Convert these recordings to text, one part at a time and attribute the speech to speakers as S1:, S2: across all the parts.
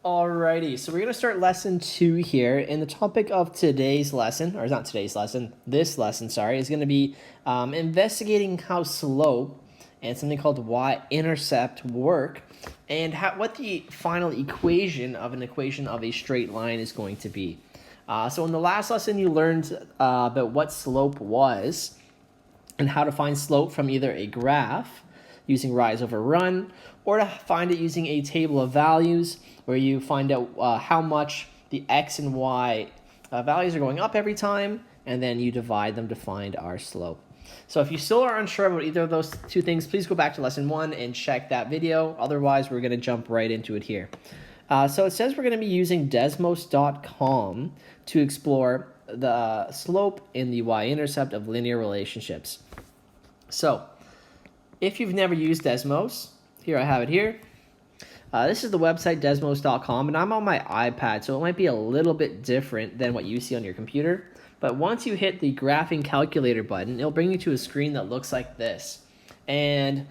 S1: Alrighty, so we're going to start lesson 2 here, and the topic of today's lesson, or not today's lesson, this lesson, sorry, is going to be investigating how slope and something called Y-intercept work, and what the final equation of a straight line is going to be. So in the last lesson, you learned about what slope was, and how to find slope from either a graph using rise over run, or to find it using a table of values where you find out how much the x and y values are going up every time, and then you divide them to find our slope. So if you still are unsure about either of those two things, please go back to lesson 1 and check that video. Otherwise, we're going to jump right into it here. So it says we're going to be using Desmos.com to explore the slope in the y-intercept of linear relationships. So if you've never used Desmos, here I have it here. This is the website Desmos.com, and I'm on my iPad, so it might be a little bit different than what you see on your computer. But once you hit the graphing calculator button, it'll bring you to a screen that looks like this. And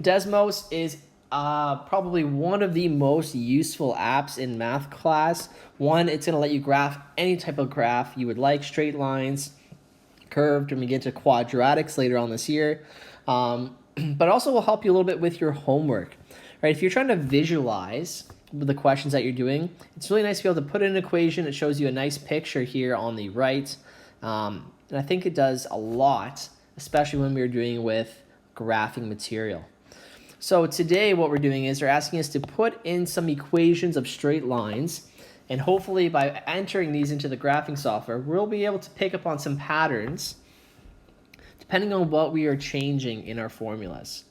S1: Desmos is probably one of the most useful apps in math class. One, it's going to let you graph any type of graph you would like, straight lines, curved, and we get to quadratics later on this year. But also will help you a little bit with your homework. Right? If you're trying to visualize the questions that you're doing, it's really nice to be able to put in an equation. It shows you a nice picture here on the right. And I think it does a lot, especially when we're doing with graphing material. So today what we're doing is they're asking us to put in some equations of straight lines, and hopefully by entering these into the graphing software, we'll be able to pick up on some patterns depending on what we are changing in our formulas.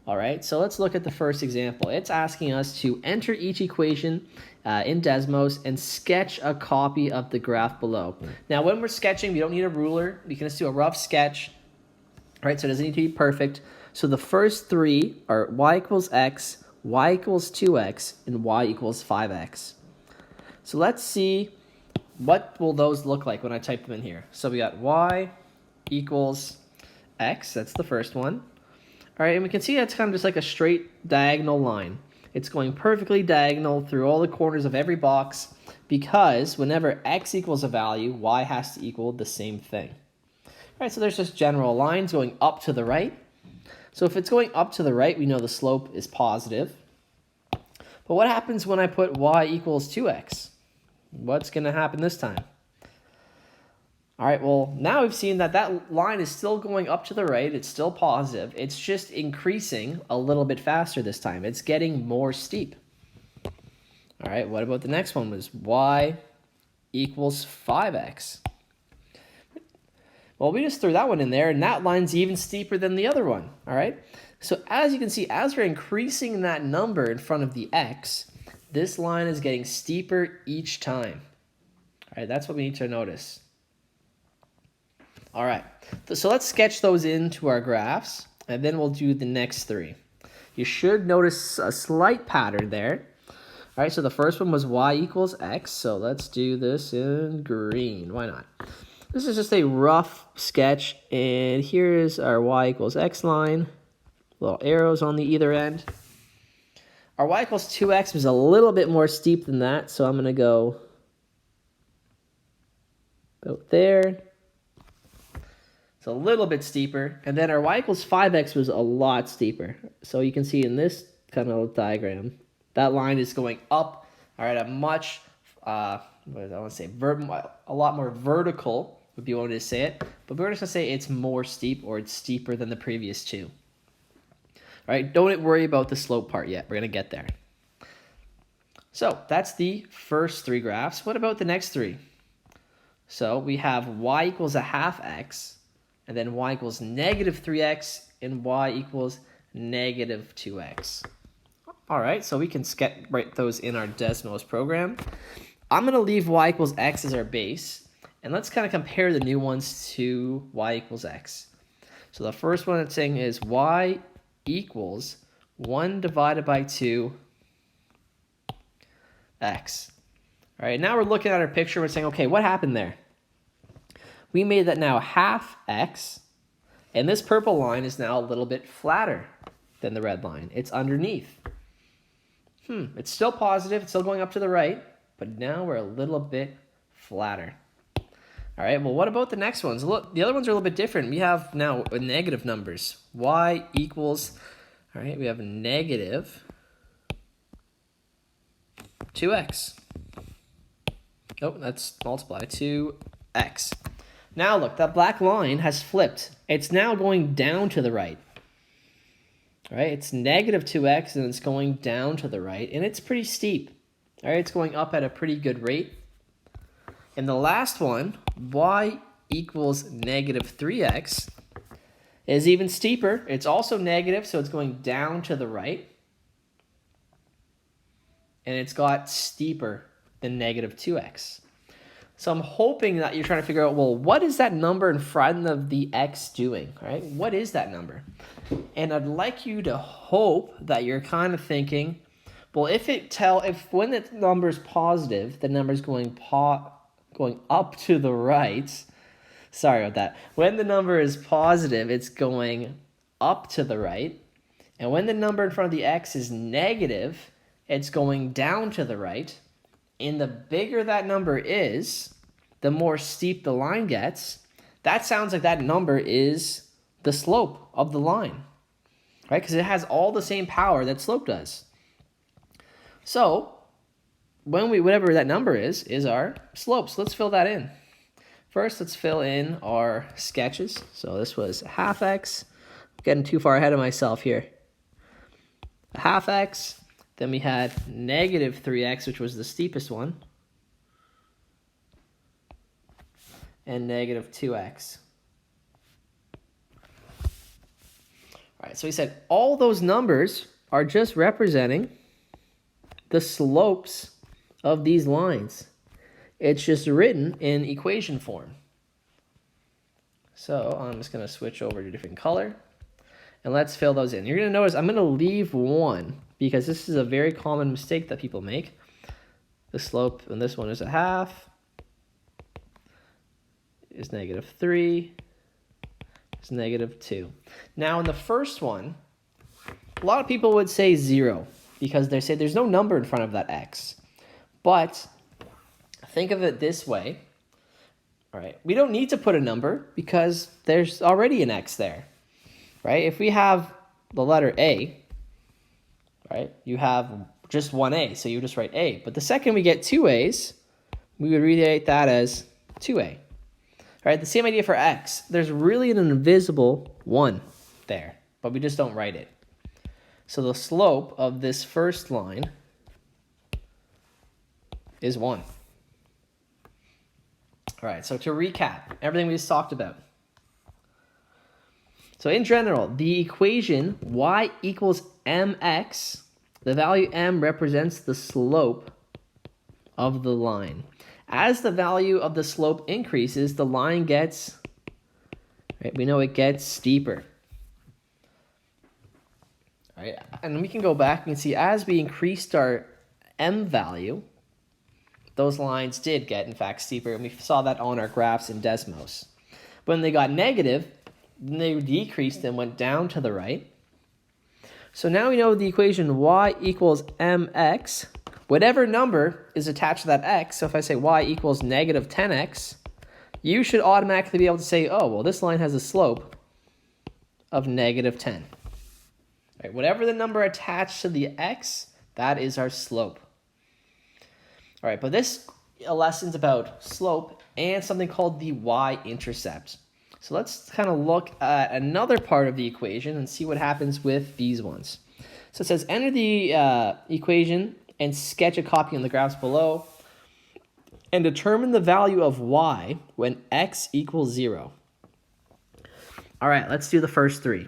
S1: All right, so let's look at the first example. It's asking us to enter each equation in Desmos and sketch a copy of the graph below. Now, when we're sketching, we don't need a ruler. We can just do a rough sketch, right? So it doesn't need to be perfect. So the first three are y equals x, y equals 2x, and y equals 5x. So let's see what will those look like when I type them in here. So we got y equals x, that's the first one. All right, and we can see that's kind of just like a straight diagonal line. It's going perfectly diagonal through all the corners of every box because whenever x equals a value, y has to equal the same thing. All right, so there's just general lines going up to the right. So if it's going up to the right, we know the slope is positive. But what happens when I put y equals 2x? What's going to happen this time? All right, well, now we've seen that that line is still going up to the right. It's still positive. It's just increasing a little bit faster this time. It's getting more steep. All right, what about the next one was y equals 5x? Well, we just threw that one in there, and that line's even steeper than the other one, all right? So as you can see, as we're increasing that number in front of the x, this line is getting steeper each time. All right, that's what we need to notice. All right, so let's sketch those into our graphs, and then we'll do the next three. You should notice a slight pattern there. All right, so the first one was y equals x, so let's do this in green. Why not? This is just a rough sketch, and here is our y equals x line, little arrows on the either end. Our y equals 2x was a little bit more steep than that, so I'm going to go about there. A little bit steeper, and then our y equals 5x was a lot steeper. So you can see in this kind of diagram, that line is going up, all right, a much, what did I want to say, a lot more vertical would be one way to say it, but we're just going to say it's more steep, or it's steeper than the previous two. All right, don't worry about the slope part yet. We're going to get there. So that's the first three graphs. What about the next three? So we have y equals a half x, and then y equals negative 3x, and y equals negative 2x. All right, so we can write those in our Desmos program. I'm going to leave y equals x as our base, and let's kind of compare the new ones to y equals x. So the first one it's saying is y equals 1 divided by 2 x. All right, now we're looking at our picture, we're saying, okay, what happened there? We made that now half x, and this purple line is now a little bit flatter than the red line. It's underneath. It's still positive. It's still going up to the right. But now we're a little bit flatter. All right, well, what about the next ones? Look, the other ones are a little bit different. We have now negative numbers. Y equals, all right, we have negative 2x. Oh, that's multiply, 2x. Now look, that black line has flipped. It's now going down to the right. All right, it's negative 2x, and it's going down to the right, and it's pretty steep. All right, it's going up at a pretty good rate. And the last one, y equals negative 3x, is even steeper. It's also negative, so it's going down to the right. And it's got steeper than negative 2x. So I'm hoping that you're trying to figure out, well, what is that number in front of the x doing, right? What is that number? And I'd like you to hope that you're kind of thinking, well, if when the number is positive, the number is going up to the right. Sorry about that. When the number is positive, it's going up to the right. And when the number in front of the x is negative, it's going down to the right. And the bigger that number is, the more steep the line gets. That sounds like that number is the slope of the line, right? Because it has all the same power that slope does. So whatever that number is our slope. So let's fill that in. First, let's fill in our sketches. So this was half x. I'm getting too far ahead of myself here. A half x. Then we had negative 3x, which was the steepest one. And negative 2x. All right, so we said all those numbers are just representing the slopes of these lines. It's just written in equation form. So I'm just going to switch over to a different color. And let's fill those in. You're going to notice I'm going to leave one because this is a very common mistake that people make. The slope on this one is a half, is negative 3, is negative 2. Now in the first one, a lot of people would say 0 because they say there's no number in front of that x. But think of it this way. All right, we don't need to put a number because there's already an x there, right? If we have the letter A, right, you have just one A, so you just write A. But the second we get two A's, we would rewrite that as 2A. All right, the same idea for x. There's really an invisible 1 there, but we just don't write it. So the slope of this first line is 1. All right, so to recap everything we just talked about. So in general, the equation y equals mx, the value m represents the slope of the line. As the value of the slope increases, the line gets, right, we know it gets steeper. All right, and we can go back and see as we increased our m value, those lines did get, in fact, steeper, and we saw that on our graphs in Desmos. When they got negative, they decreased and went down to the right. So now we know the equation y equals mx. Whatever number is attached to that x, so if I say y equals negative 10x, you should automatically be able to say, oh, well, this line has a slope of negative 10. Right, whatever the number attached to the x, that is our slope. All right, but this lesson's about slope and something called the y-intercept. So let's kind of look at another part of the equation and see what happens with these ones. So it says enter the equation and sketch a copy on the graphs below and determine the value of y when x equals 0. All right, let's do the first three.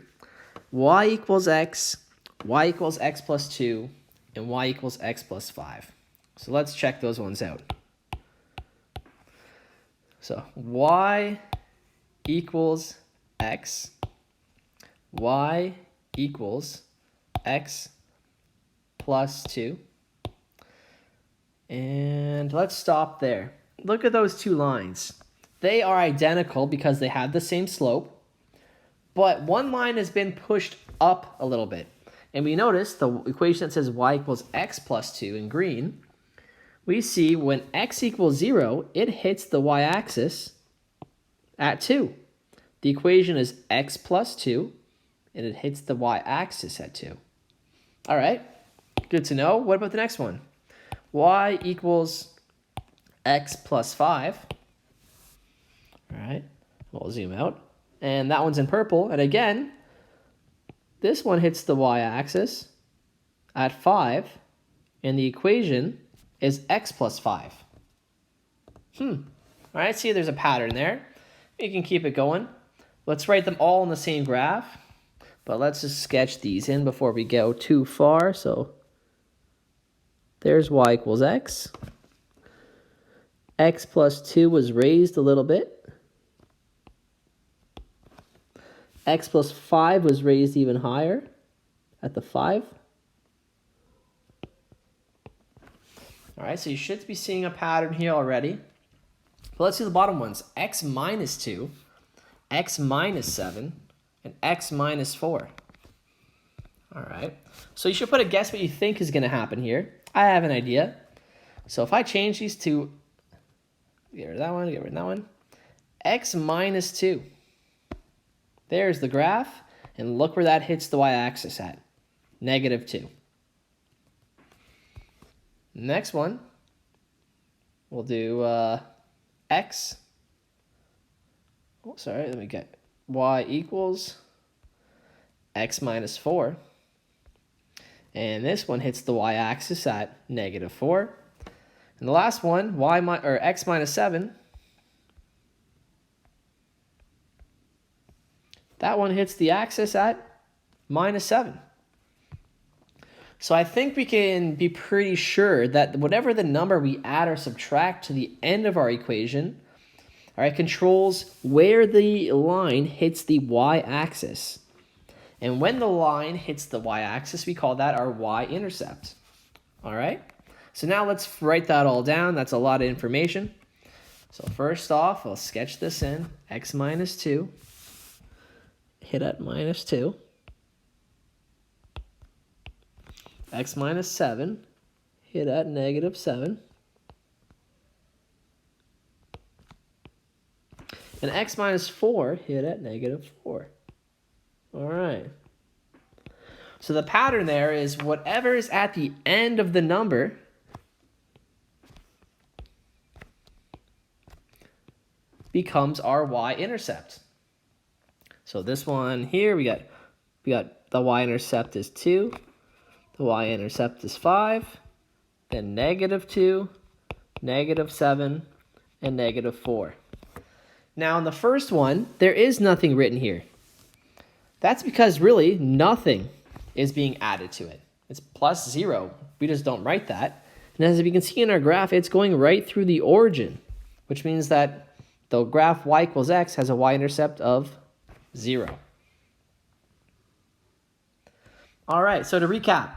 S1: Y equals x plus 2, and y equals x plus 5. So let's check those ones out. So y equals x, y equals x plus 2. And let's stop there. Look at those two lines. They are identical because they have the same slope, but one line has been pushed up a little bit. And we notice the equation that says y equals x plus 2 in green, we see when x equals 0, it hits the y-axis at 2. The equation is x plus 2, and it hits the y-axis at 2. All right, good to know. What about the next one? Y equals x plus 5. All right, we'll zoom out. And that one's in purple. And again, this one hits the y-axis at 5, and the equation is x plus 5. All right, see, there's a pattern there. You can keep it going. Let's write them all in the same graph, but let's just sketch these in before we go too far. So there's y equals x. X plus 2 was raised a little bit. X plus 5 was raised even higher at the 5. All right, so you should be seeing a pattern here already. But let's see the bottom ones. X minus 2, x minus 7, and x minus 4. All right, so you should put a guess what you think is going to happen here. I have an idea. So if I change these to, get rid of that one, get rid of that one, x minus 2. There's the graph, and look where that hits the y-axis at, -2. Next one, we'll do x. Oh, sorry, let me get y equals x minus 4. And this one hits the y-axis at -4. And the last one, x minus 7. That one hits the axis at -7. So I think we can be pretty sure that whatever the number we add or subtract to the end of our equation, all right, controls where the line hits the y-axis. And when the line hits the y-axis, we call that our y-intercept. All right? So now let's write that all down. That's a lot of information. So first off, I'll sketch this in. X minus 2. Hit at -2. X minus 7. Hit at -7. And x minus 4 hit at -4. All right. So the pattern there is whatever is at the end of the number becomes our y-intercept. So this one here, we got the y-intercept is 2, the y-intercept is 5, then -2, -7, and -4. Now in the first one, there is nothing written here. That's because really nothing is being added to it. It's +0. We just don't write that. And as you can see in our graph, it's going right through the origin, which means that the graph y equals x has a y-intercept of 0. All right, so to recap,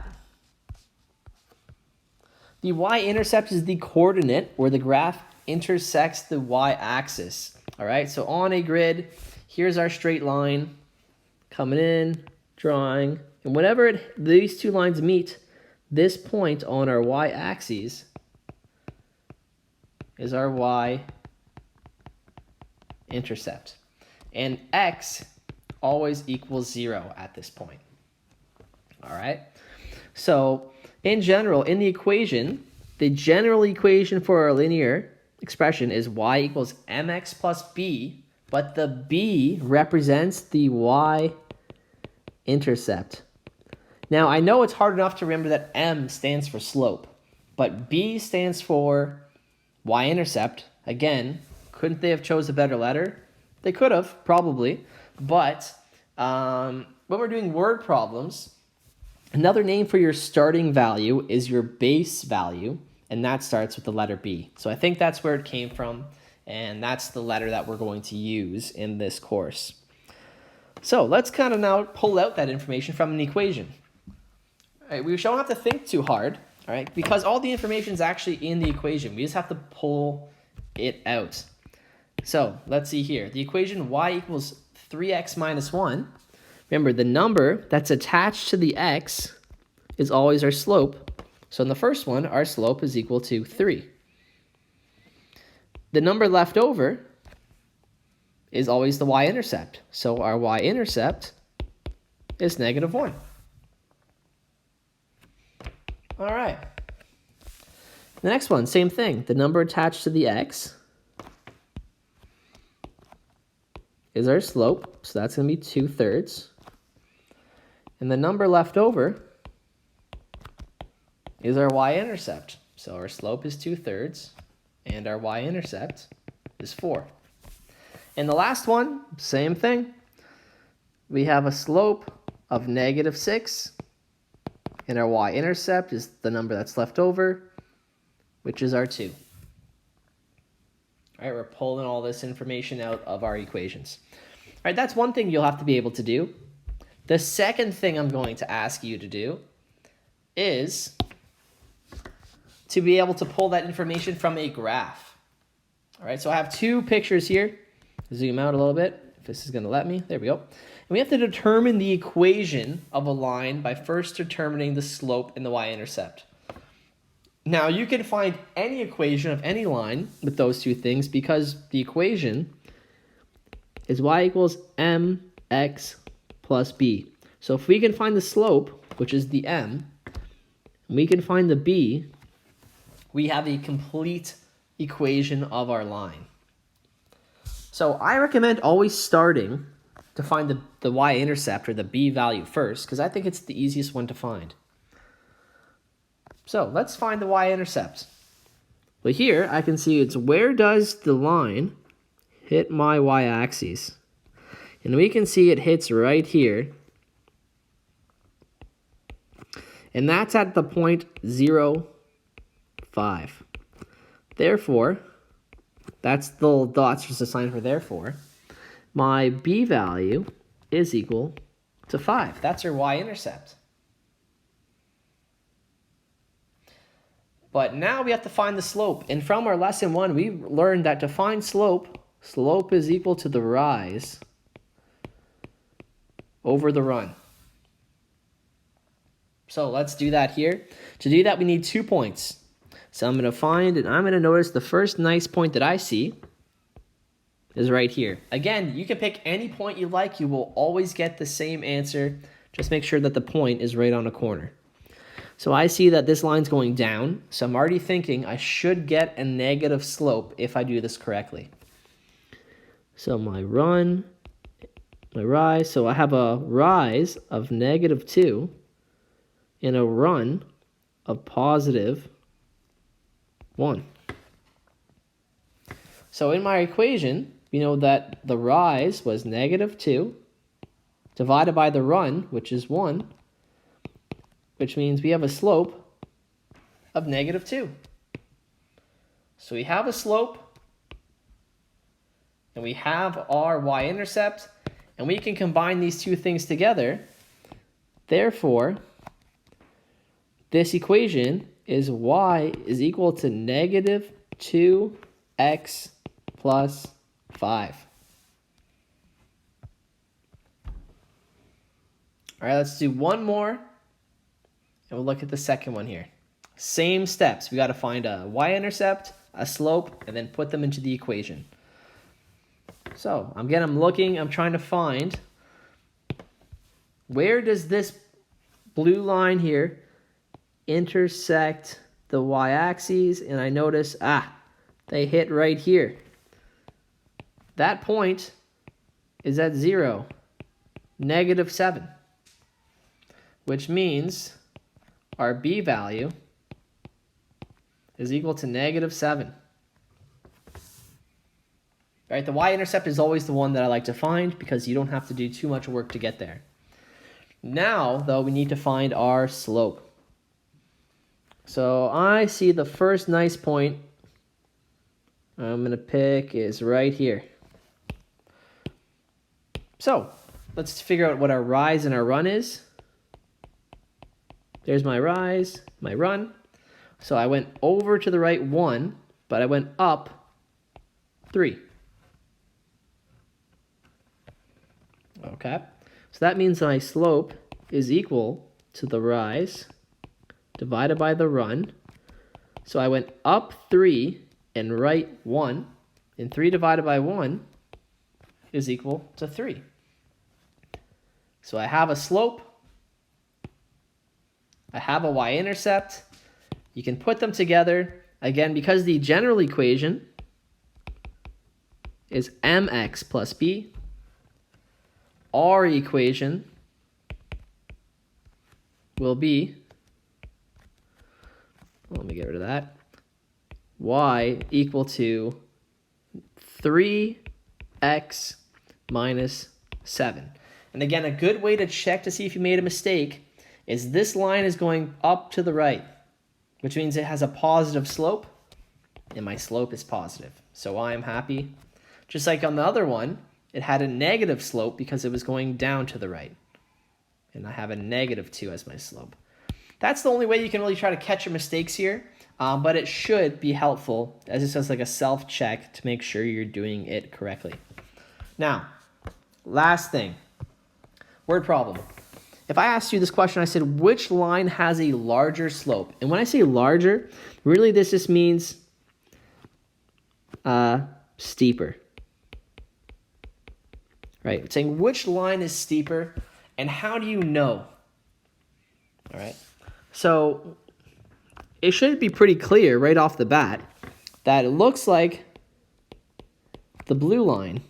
S1: the y-intercept is the coordinate where the graph intersects the y-axis. All right, so on a grid, here's our straight line coming in, drawing, and whenever these two lines meet, this point on our y-axis is our y-intercept. And x always equals 0 at this point. All right, so in general, in the equation, the general equation for our linear expression is y equals mx plus b, but the b represents the y-intercept. Now, I know it's hard enough to remember that m stands for slope, but b stands for y-intercept. Again, couldn't they have chose a better letter? They could have, probably, but when we're doing word problems, another name for your starting value is your base value, and that starts with the letter B. So I think that's where it came from, and that's the letter that we're going to use in this course. So let's kind of now pull out that information from an equation. All right, we don't have to think too hard, all right, because all the information is actually in the equation. We just have to pull it out. So let's see here. The equation y equals 3x minus 1 Remember, the number that's attached to the x is always our slope. So in the first one, our slope is equal to 3. The number left over is always the y-intercept. So our y-intercept is -1. All right. The next one, same thing. The number attached to the x is our slope, so that's going to be 2/3. And the number left over is our y-intercept. So our slope is 2/3, and our y-intercept is 4. And the last one, same thing. We have a slope of -6, and our y-intercept is the number that's left over, which is our 2. All right, we're pulling all this information out of our equations. All right, that's one thing you'll have to be able to do. The second thing I'm going to ask you to do is to be able to pull that information from a graph. All right, so I have 2 pictures here. Zoom out a little bit, if this is going to let me. There we go. And we have to determine the equation of a line by first determining the slope and the y-intercept. Now, you can find any equation of any line with those 2 things because the equation is y equals mx plus b. So if we can find the slope, which is the m, and we can find the b, we have a complete equation of our line. So I recommend always starting to find the y-intercept or the b value first because I think it's the easiest one to find. So let's find the y-intercept. Well, here I can see it's where does the line hit my y-axis? And we can see it hits right here. And that's at the point 0, 5. Therefore, that's the little dots just a sign for therefore. My b value is equal to 5. That's our y-intercept. But now we have to find the slope. And from our lesson 1, we learned that to find slope, slope is equal to the rise over the run. So let's do that here. To do that, we need 2 points. So I'm going to find, and I'm going to notice the first nice point that I see is right here. Again, you can pick any point you like. You will always get the same answer. Just make sure that the point is right on a corner. So I see that this line's going down, so I'm already thinking I should get a negative slope if I do this correctly. So my rise, so I have a rise of -2 and a run of +1. So in my equation, we know that the rise was -2 divided by the run, which is 1, which means we have a slope of -2. So we have a slope, and we have our y-intercept, and we can combine these 2 things together. Therefore, this equation is y is equal to -2x plus 5. All right, let's do one more. And we'll look at the second one here. Same steps. We got to find a y-intercept, a slope, and then put them into the equation. So I'm trying to find where does this blue line here intersect the y-axis, and I notice, they hit right here. That point is at 0, -7, which means our b value is equal to -7. Right, the y-intercept is always the one that I like to find because you don't have to do too much work to get there. Now, though, we need to find our slope. So I see the first nice point I'm going to pick is right here. So let's figure out what our rise and our run is. There's my rise, my run. So I went over to the right 1, but I went up 3. Okay. So that means my slope is equal to the rise divided by the run. So I went up 3 and right 1, and 3 divided by 1 is equal to 3. So I have a slope, I have a y-intercept. You can put them together. Again, because the general equation is mx plus b, our equation will be, let me get rid of that, y equal to 3x minus 7. And again, a good way to check to see if you made a mistake is this line is going up to the right, which means it has a positive slope, and my slope is positive. So I am happy. Just like on the other one, it had a negative slope because it was going down to the right. And I have a -2 as my slope. That's the only way you can really try to catch your mistakes here, but it should be helpful as it's just like a self-check to make sure you're doing it correctly. Now, last thing, word problem. If I asked you this question, I said, which line has a larger slope? And when I say larger, really this just means steeper. Right? It's saying which line is steeper, and how do you know? All right. So it should be pretty clear right off the bat that it looks like the blue line,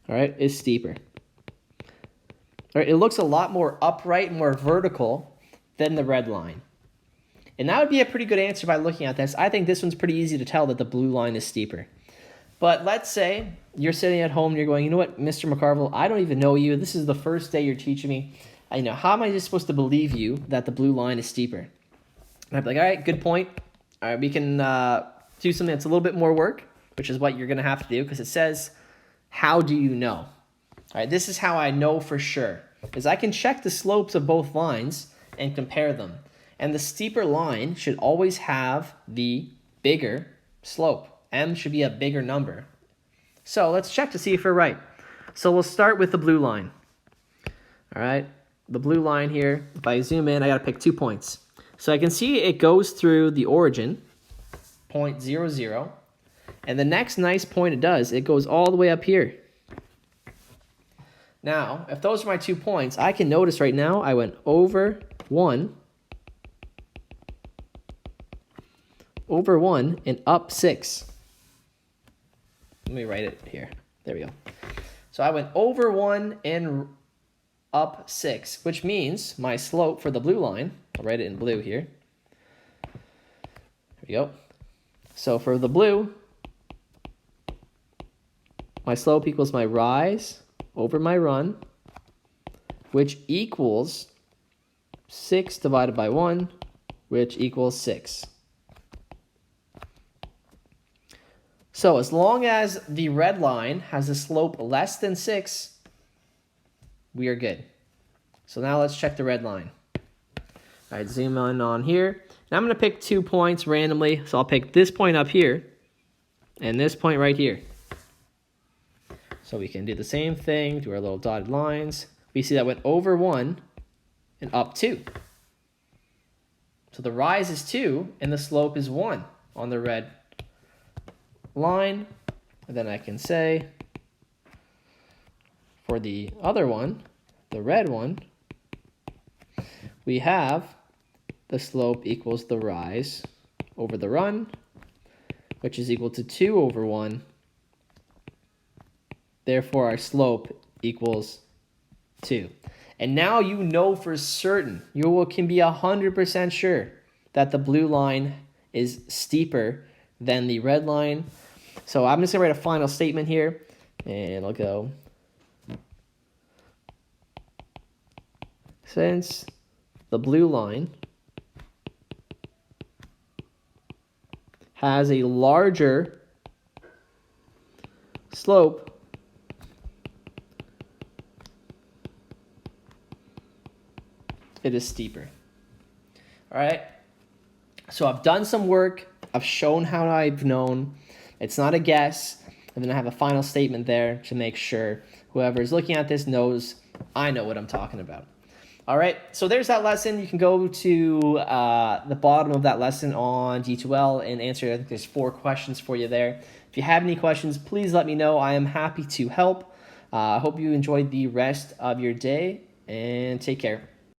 S1: all right, is steeper. All right, it looks a lot more upright, more vertical than the red line. And that would be a pretty good answer by looking at this. I think this one's pretty easy to tell that the blue line is steeper. But let's say you're sitting at home and you're going, you know what, Mr. McCarville, I don't even know you. This is the first day you're teaching me. How am I just supposed to believe you that the blue line is steeper? And I'd be like, all right, good point. All right, we can do something that's a little bit more work, which is what you're going to have to do, because it says, how do you know? All right, this is how I know for sure, is I can check the slopes of both lines and compare them. And the steeper line should always have the bigger slope. M should be a bigger number. So let's check to see if we're right. So we'll start with the blue line. All right, the blue line here, if I zoom in, I got to pick 2 points. So I can see it goes through the origin, 0.00, and the next nice point it does, it goes all the way up here. Now, if those are my 2 points, I can notice right now I went over 1, and up 6. Let me write it here. There we go. So I went over 1 and up 6, which means my slope for the blue line, I'll write it in blue here. There we go. So for the blue, my slope equals my rise over my run, which equals 6 divided by 1, which equals 6. So as long as the red line has a slope less than 6, we are good. So now let's check the red line. All right, zoom in on here. And I'm going to pick 2 points randomly. So I'll pick this point up here and this point right here. So we can do the same thing, do our little dotted lines. We see that went over 1 and up 2. So the rise is 2 and the slope is 1 on the red line. And then I can say for the other one, the red one, we have the slope equals the rise over the run, which is equal to 2 over 1. Therefore, our slope equals 2. And now you know for certain, you can be 100% sure that the blue line is steeper than the red line. So I'm just going to write a final statement here, and I'll go, since the blue line has a larger slope it is steeper. All right, so I've done some work. I've shown how I've known. It's not a guess. And then I have a final statement there to make sure whoever is looking at this knows I know what I'm talking about. All right, so there's that lesson. You can go to the bottom of that lesson on D2L and answer. I think there's 4 questions for you there. If you have any questions, please let me know. I am happy to help. I hope you enjoyed the rest of your day, and take care.